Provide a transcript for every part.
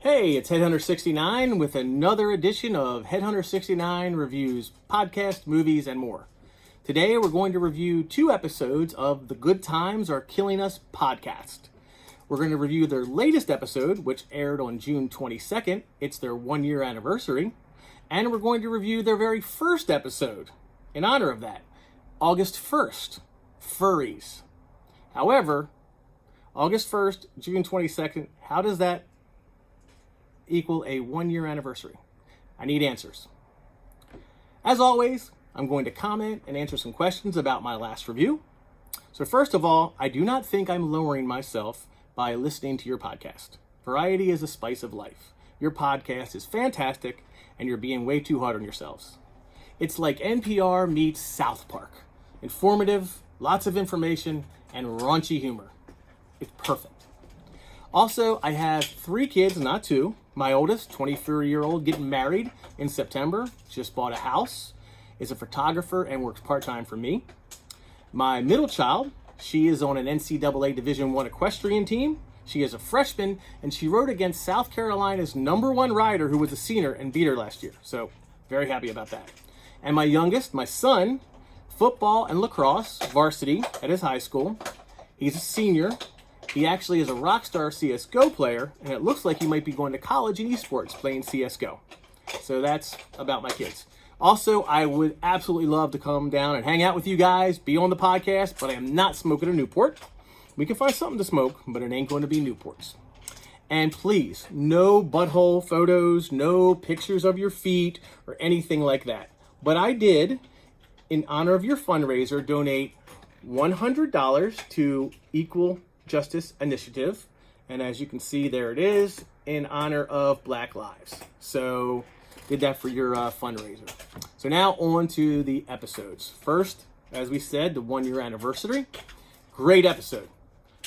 Hey, it's Headhunter69 with another edition of Headhunter69 Reviews Podcast, Movies, and more. Today we're going to review 2 episodes of the Good Times Are Killing Us podcast. We're going to review their latest episode, which aired on June 22nd. It's their 1-year anniversary. And we're going to review their very first episode in honor of that, August 1st, Furries. However, August 1st, June 22nd, how does that equal a 1-year anniversary? I need answers. As always, I'm going to comment and answer some questions about my last review. So first of all, I do not think I'm lowering myself by listening to your podcast. Variety is a spice of life. Your podcast is fantastic, and you're being way too hard on yourselves. It's like NPR meets South Park. Informative, lots of information, and raunchy humor. It's perfect. Also, I have 3 kids, not 2. My oldest, 23-year-old, getting married in September, just bought a house, is a photographer, and works part-time for me. My middle child, she is on an NCAA Division I equestrian team. She is a freshman, and she rode against South Carolina's #1 rider who was a senior and beat her last year. So, very happy about that. And my youngest, my son, football and lacrosse, varsity at his high school. He's a senior. He actually is a rock star CSGO player, and it looks like he might be going to college in esports playing CSGO. So that's about my kids. Also, I would absolutely love to come down and hang out with you guys, be on the podcast, but I am not smoking a Newport. We can find something to smoke, but it ain't going to be Newports. And please, no butthole photos, no pictures of your feet, or anything like that. But I did, in honor of your fundraiser, donate $100 to Equal Justice Initiative, and as you can see, there it is, in honor of Black Lives. So did that for your fundraiser. So now on to the episodes. First, as we said, the 1-year anniversary. Great episode.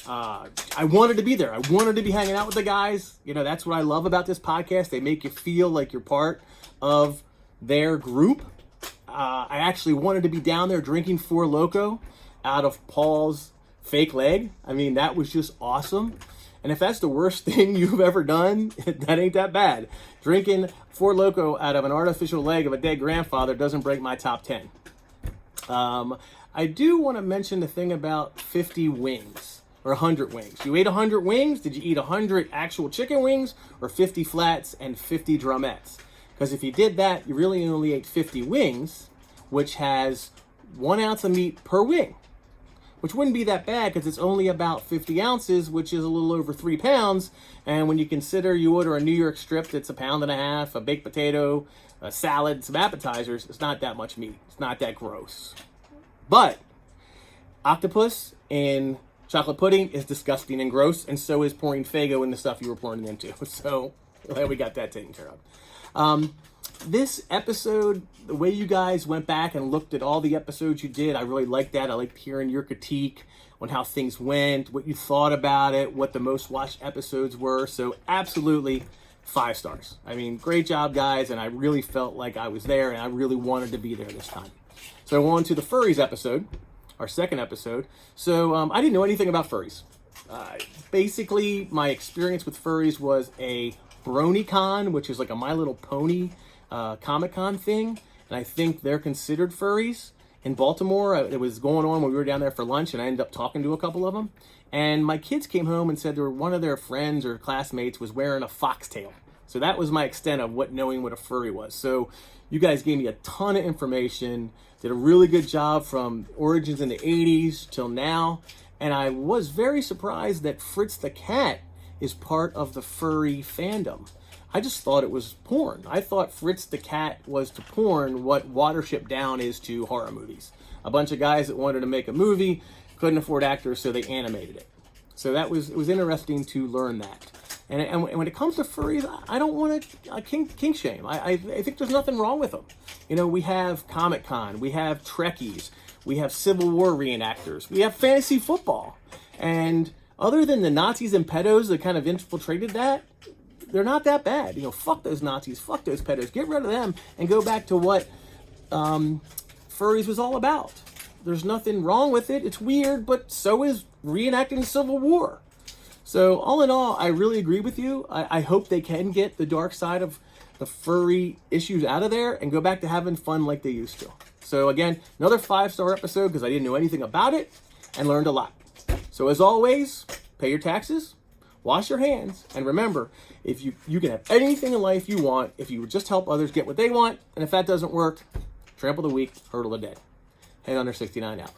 I wanted to be there. I wanted to be hanging out with the guys. You know, that's what I love about this podcast. They make you feel like you're part of their group. I actually wanted to be down there drinking Four Loko out of Paul's fake leg. I mean, that was just awesome. And if that's the worst thing you've ever done, that ain't that bad. Drinking Four Loko out of an artificial leg of a dead grandfather doesn't break my top 10. I do want to mention the thing about 50 wings or 100 wings. You ate 100 wings? Did you eat 100 actual chicken wings or 50 flats and 50 drumettes? Because if you did that, you really only ate 50 wings, which has 1 ounce of meat per wing. Which wouldn't be that bad because it's only about 50 ounces, which is a little over 3 pounds. And when you consider you order a New York strip that's 1.5 pounds, a baked potato, a salad, some appetizers, it's not that much meat. It's not that gross. But octopus in chocolate pudding is disgusting and gross, and so is pouring Faygo in the stuff you were pouring it into. So we got that taken care of. This episode, the way you guys went back and looked at all the episodes you did, I really liked that. I liked hearing your critique on how things went, what you thought about it, what the most watched episodes were. So absolutely 5 stars. I mean, great job, guys, and I really felt like I was there, and I really wanted to be there this time. So on to the Furries episode, our second episode. So I didn't know anything about furries. Basically, my experience with furries was a BronyCon, which is like a My Little Pony Comic-Con thing, and I think they're considered furries in Baltimore. It was going on when we were down there for lunch, and I ended up talking to a couple of them. And my kids came home and said one of their friends or classmates was wearing a foxtail. So that was my extent of knowing what a furry was. So you guys gave me a ton of information, did a really good job from origins in the 80s till now. And I was very surprised that Fritz the cat is part of the furry fandom. I just thought it was porn. I thought Fritz the cat was to porn what Watership Down is to horror movies. A bunch of guys that wanted to make a movie, couldn't afford actors, so they animated it. So it was interesting to learn that. And when it comes to furries, I don't want to kink shame. I think there's nothing wrong with them. You know, we have Comic-Con, we have Trekkies, we have Civil War reenactors, we have fantasy football. And other than the Nazis and pedos that kind of infiltrated that, they're not that bad. You know, fuck those Nazis, fuck those pedos. Get rid of them and go back to what furries was all about. There's nothing wrong with it. It's weird, but so is reenacting the Civil War. So all in all, I really agree with you. I hope they can get the dark side of the furry issues out of there and go back to having fun like they used to. So again, another 5-star episode because I didn't know anything about it and learned a lot. So as always, pay your taxes, wash your hands, and remember, if you can have anything in life you want if you just help others get what they want, and if that doesn't work, trample the weak, hurdle the dead. Headhunter69 out.